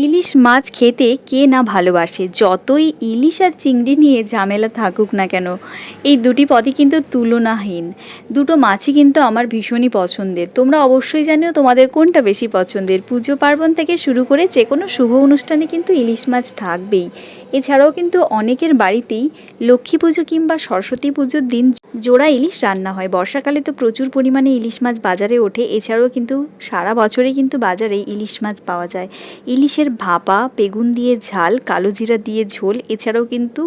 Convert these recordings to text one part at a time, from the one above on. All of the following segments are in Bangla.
ইলিশ মাছ খেতে কে না ভালোবাসে, যতই ইলিশ আর চিংড়ি নিয়ে ঝামেলা থাকুক না কেন। এই দুটি পদই কিন্তু তুলনাহীন। দুটো মাছই কিন্তু আমার ভীষণই পছন্দের। তোমরা অবশ্যই জানিও তোমাদের কোনটা বেশি পছন্দের। পুজো পার্বণ থেকে শুরু করে যে কোনো শুভ অনুষ্ঠানে কিন্তু ইলিশ মাছ থাকবেই। এছাড়াও কিন্তু অনেকের বাড়িতেই লক্ষ্মী পুজো কিংবা সরস্বতী পুজোর দিন জোড়া ইলিশ রান্না হয়। বর্ষাকালে তো প্রচুর পরিমাণে ইলিশ মাছ বাজারে ওঠে। এছাড়াও কিন্তু সারা বছরে কিন্তু বাজারে ইলিশ মাছ পাওয়া যায়। ইলিশের ভাপা, বেগুন দিয়ে ঝাল, কালো জিরা দিয়ে ঝোল, এছাড়াও কিন্তু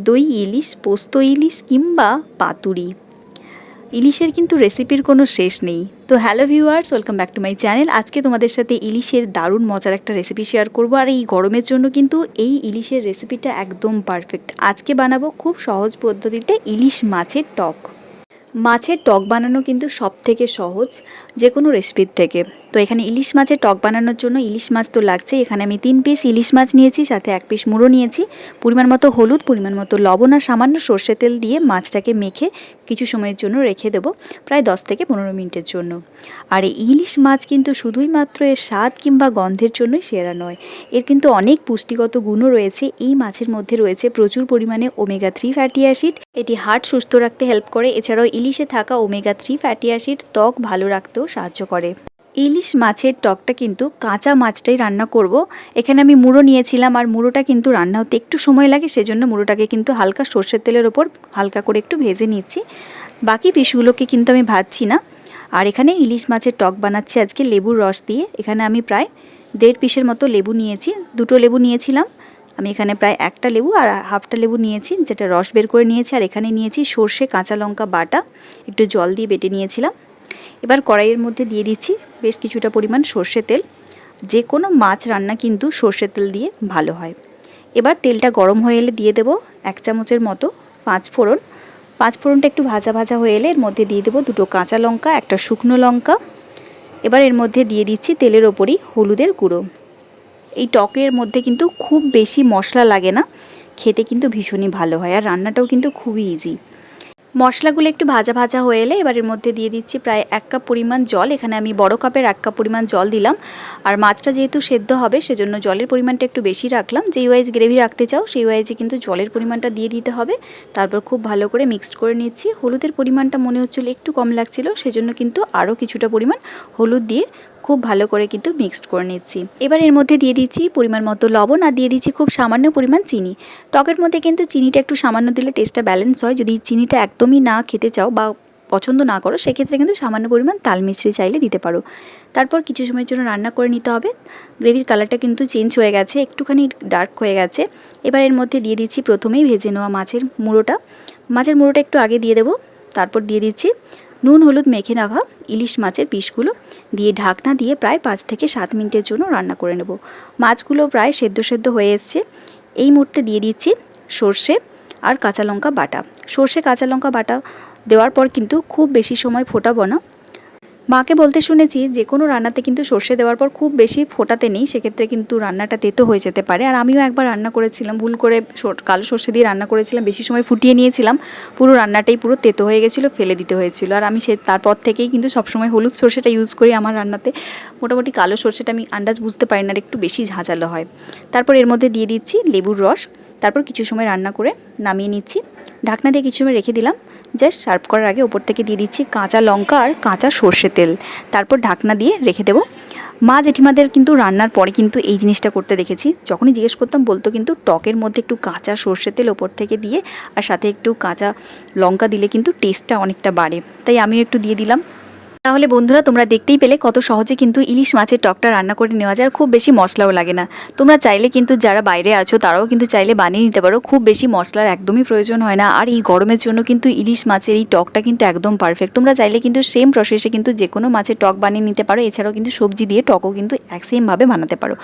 দই ইলিশ, পোস্ত ইলিশ কিংবা পাতুরি। ইলিশের কিন্তু রেসিপির কোনো শেষ নেই। তো hello viewers, welcome back to my channel. আজকে তোমাদের সাথে ইলিশের দারুণ মজার একটা রেসিপি শেয়ার করব। আর এই গরমের জন্য কিন্তু এই ইলিশের রেসিপিটা একদম পারফেক্ট। আজকে বানাবো খুব সহজ পদ্ধতিতে ইলিশ মাছের টক। মাছের টক বানানো কিন্তু সব থেকে সহজ যে কোনো রেসিপির থেকে। তো এখানে ইলিশ মাছের টক বানানোর জন্য ইলিশ মাছ তো লাগছে। এখানে আমি 3 পিস ইলিশ মাছ নিয়েছি, সাথে 1 পিস মুড়ো নিয়েছি, পরিমাণ মতো হলুদ, পরিমাণ মতো লবণ আর সামান্য সর্ষে তেল দিয়ে মাছটাকে মেখে কিছু সময়ের জন্য রেখে দেবো, প্রায় 10 থেকে 15 মিনিটের জন্য। আর এই ইলিশ মাছ কিন্তু শুধুই মাত্র এর স্বাদ কিংবা গন্ধের জন্যই সেরা নয়, এর কিন্তু অনেক পুষ্টিগত গুণও রয়েছে। এই মাছের মধ্যে রয়েছে প্রচুর পরিমাণে ওমেগা 3 ফ্যাটি অ্যাসিড, এটি হার্ট সুস্থ রাখতে হেল্প করে। এছাড়াও ইলিশে থাকা ওমেগা 3 ফ্যাটি অ্যাসিড ত্বক ভালো রাখতেও সাহায্য করে। ইলিশ মাছের টকটা কিন্তু কাঁচা মাছটাই রান্না করব। এখানে আমি মুড়ো নিয়েছিলাম, আর মুড়োটা কিন্তু রান্না হতে একটু সময় লাগে, সেজন্য মুড়োটাকে কিন্তু হালকা সর্ষের তেলের ওপর হালকা করে একটু ভেজে নিচ্ছি। বাকি পিসগুলোকে কিন্তু আমি ভাজছি না। আর এখানে ইলিশ মাছের টক বানাচ্ছি আজকে লেবুর রস দিয়ে। এখানে আমি প্রায় 1.5 পিসের মতো লেবু নিয়েছি। 2টো লেবু নিয়েছিলাম আমি, এখানে প্রায় 1টা লেবু আর হাফটা লেবু নিয়েছি, যেটা রস বের করে নিয়েছি। আর এখানে নিয়েছি সর্ষে, কাঁচা লঙ্কা বাটা, একটু জল দিয়ে বেটে নিয়েছিলাম। এবার কড়াইয়ের মধ্যে দিয়ে দিচ্ছি বেশ কিছুটা পরিমাণ সর্ষে তেল। যে কোনো মাছ রান্না কিন্তু সর্ষে তেল দিয়ে ভালো হয়। এবার তেলটা গরম হয়ে এলে দিয়ে দেবো 1 চামচের মতো 5 ফোড়ন। 5 ফোড়নটা একটু ভাজা ভাজা হয়ে এলে এর মধ্যে দিয়ে দেবো 2টো কাঁচা লঙ্কা, 1টা শুকনো লঙ্কা। এবার এর মধ্যে দিয়ে দিচ্ছি তেলের ওপরই হলুদের গুঁড়ো। এই টকের মধ্যে কিন্তু খুব বেশি মশলা লাগে না, খেতে কিন্তু ভীষণই ভালো হয়, আর রান্নাটাও কিন্তু খুবই ইজি। মশলাগুলো একটু ভাজা ভাজা হয়ে এলে এবার এর মধ্যে দিয়ে দিচ্ছি প্রায় 1 কাপ পরিমাণ জল। এখানে আমি বড় কাপের 1 কাপ পরিমাণ জল দিলাম। আর মাছটা যেহেতু সেদ্ধ হবে সেজন্য জলের পরিমাণটা একটু বেশি রাখলাম। যেই ওয়াইজ গ্রেভি রাখতে চাও সেই ওয়াইজে কিন্তু জলের পরিমাণটা দিয়ে দিতে হবে। তারপর খুব ভালো করে মিক্সড করে নিচ্ছি। হলুদের পরিমাণটা মনে হচ্ছিল একটু কম লাগছিল, সেজন্য কিন্তু আরও কিছুটা পরিমাণ হলুদ দিয়ে খুব ভালো করে কিন্তু মিক্সড করে নিচ্ছি। এবার এর মধ্যে দিয়ে দিচ্ছি পরিমাণ মতো লবণ, আর দিয়ে দিচ্ছি খুব সামান্য পরিমাণ চিনি। টকের মধ্যে কিন্তু চিনিটা একটু সামান্য দিলে টেস্টটা ব্যালেন্স হয়। যদি চিনিটা একদমই না খেতে চাও বা পছন্দ না করো, সেক্ষেত্রে কিন্তু সামান্য পরিমাণ তাল মিছরি চাইলে দিতে পারো। তারপর কিছু সময়ের জন্য রান্না করে নিতে হবে। গ্রেভির কালারটা কিন্তু চেঞ্জ হয়ে গেছে, একটুখানি ডার্ক হয়ে গেছে। এবার এর মধ্যে দিয়ে দিচ্ছি প্রথমেই ভেজে নেওয়া মাছের মুড়োটা। মাছের মুড়োটা একটু আগে দিয়ে দেবো। তারপর দিয়ে দিচ্ছি নুন হলুদ মেখে রাখা ইলিশ মাছের পিসগুলো দিয়ে ঢাকনা দিয়ে প্রায় 5 থেকে 7 মিনিটের জন্য রান্না করে নেব। মাছগুলো প্রায় সেদ্ধ হয়ে এসছে। এই মুহূর্তে দিয়ে দিচ্ছি সর্ষে আর কাঁচা লঙ্কা বাটা। সর্ষে কাঁচা লঙ্কা বাটা দেওয়ার পর কিন্তু খুব বেশি সময় ফোটাবো না। মাকে বলতে শুনেছি যে কোনো রান্নাতে কিন্তু সর্ষে দেওয়ার পর খুব বেশি ফোটাতে নেই, সেক্ষেত্রে কিন্তু রান্নাটা তেতো হয়ে যেতে পারে। আর আমিও একবার রান্না করেছিলাম, ভুল করে কালো সর্ষে দিয়ে রান্না করেছিলাম, বেশি সময় ফুটিয়ে নিয়েছিলাম, পুরো রান্নাটাই পুরো তেতো হয়ে গেছিলো, ফেলে দিতে হয়েছিল। আর আমি তারপর থেকেই কিন্তু সবসময় হলুদ সর্ষেটা ইউজ করি আমার রান্নাতে। মোটামুটি কালো সর্ষেটা আমি আন্দাজ বুঝতে পারি না, আর একটু বেশি ঝাঁঝালো হয়। তারপর এর মধ্যে দিয়ে দিচ্ছি লেবুর রস। তারপর কিছু সময় রান্না করে নামিয়ে নিচ্ছি। ঢাকনা দিয়ে কিছু সময় রেখে দিলাম। জাস্ট সার্ভ করার আগে ওপর থেকে দিয়ে দিচ্ছি কাঁচা লঙ্কা আর কাঁচা সর্ষে তেল। তারপর ঢাকনা দিয়ে রেখে দেবো। মা জেঠিমাদের কিন্তু রান্নার পরে কিন্তু এই জিনিসটা করতে দেখেছি। যখনই জিজ্ঞেস করতাম বলতো কিন্তু টকের মধ্যে একটু কাঁচা সর্ষে তেল ওপর থেকে দিয়ে আর সাথে একটু কাঁচা লঙ্কা দিলে কিন্তু টেস্টটা অনেকটা বাড়ে। তাই আমিও একটু দিয়ে দিলাম। তাহলে বন্ধুরা, তোমরা দেখতেই পেলে কত সহজে কিন্তু ইলিশ মাছের টকটা রান্না করে নেওয়া যায়, আর খুব বেশি মশলাও লাগে না। তোমরা চাইলে কিন্তু যারা বাইরে আছো তারাও কিন্তু চাইলে বানিয়ে নিতে পারো, খুব বেশি মশলার একদমই প্রয়োজন হয় না। আর এই গরমের জন্য কিন্তু ইলিশ মাছের এই টকটা কিন্তু একদম পারফেক্ট। তোমরা চাইলে কিন্তু সেম প্রসেসে কিন্তু যে কোনো মাছের টক বানিয়ে নিতে পারো। এছাড়াও কিন্তু সবজি দিয়ে টকও কিন্তু এক সেমভাবে বানাতে পারো।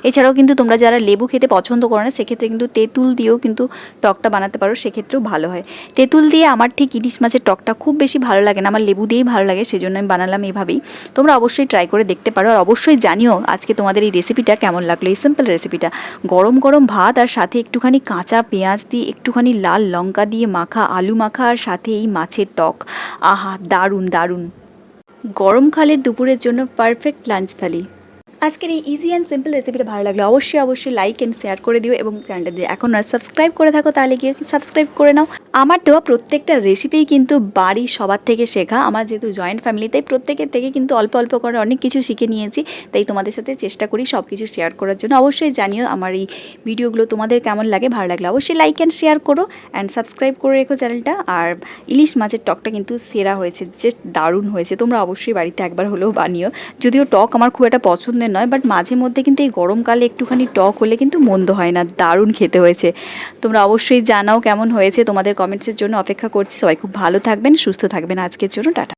এছাড়াও কিন্তু তোমরা যারা লেবু খেতে পছন্দ করো না, সেক্ষেত্রে কিন্তু তেঁতুল দিয়েও কিন্তু টকটা বানাতে পারো, সেক্ষেত্রেও ভালো হয়। তেঁতুল দিয়ে আমার ঠিক ইলিশ মাছের টকটা খুব বেশি ভালো লাগে না, আমার লেবু দিয়েই ভালো লাগে, সেজন্য আমি বানালাম এইভাবেই। তোমরা অবশ্যই ট্রাই করে দেখতে পারো। আর অবশ্যই জানিও আজকে তোমাদের এই রেসিপিটা কেমন লাগলো, এই সিম্পল রেসিপিটা। গরম গরম ভাত আর সাথে একটুখানি কাঁচা পেঁয়াজ দিয়ে, একটুখানি লাল লঙ্কা দিয়ে মাখা আলু মাখা, আর সাথে এই মাছের টক, আহা দারুণ দারুণ। গরমকালের দুপুরের জন্য পারফেক্ট লাঞ্চ থালি। আজকের এই ইজি অ্যান্ড সিম্পল রেসিপিটা ভালো লাগলে অবশ্যই লাইক অ্যান্ড শেয়ার করে দিও, এবং চ্যানেলটা দিয়ে এখন আর সাবস্ক্রাইব করে থাকো তাহলে গিয়ে সাবস্ক্রাইব করে নাও। আমার দেওয়া প্রত্যেকটা রেসিপিই কিন্তু বাড়ির সবার থেকে শেখা। আমার যেহেতু জয়েন্ট ফ্যামিলি, তাই প্রত্যেকের থেকে কিন্তু অল্প অল্প করে অনেক কিছু শিখে নিয়েছি। তাই তোমাদের সাথে চেষ্টা করি সব কিছু শেয়ার করার জন্য। অবশ্যই জানিও আমার এই ভিডিওগুলো তোমাদের কেমন লাগে। ভালো লাগলে অবশ্যই লাইক অ্যান্ড শেয়ার করো অ্যান্ড সাবস্ক্রাইব করে রেখো চ্যানেলটা। আর ইলিশ মাছের টকটা কিন্তু সেরা হয়েছে, যে দারুণ হয়েছে। তোমরা অবশ্যই বাড়িতে একবার হলেও বানিও। যদিও টক আমার খুব একটা পছন্দের নয়, বাট মাঝে মধ্যে কিন্তু এই গরমকালে একটুখানি টক হলে কিন্তু মন্দ হয় না, দারুণ খেতে হয়েছে। তোমরা অবশ্যই জানাও কেমন হয়েছে, তোমাদের কমেন্টসের জন্য অপেক্ষা করছি। সবাই খুব ভালো থাকবেন, সুস্থ থাকবেন। আজকের জন্য টাটা।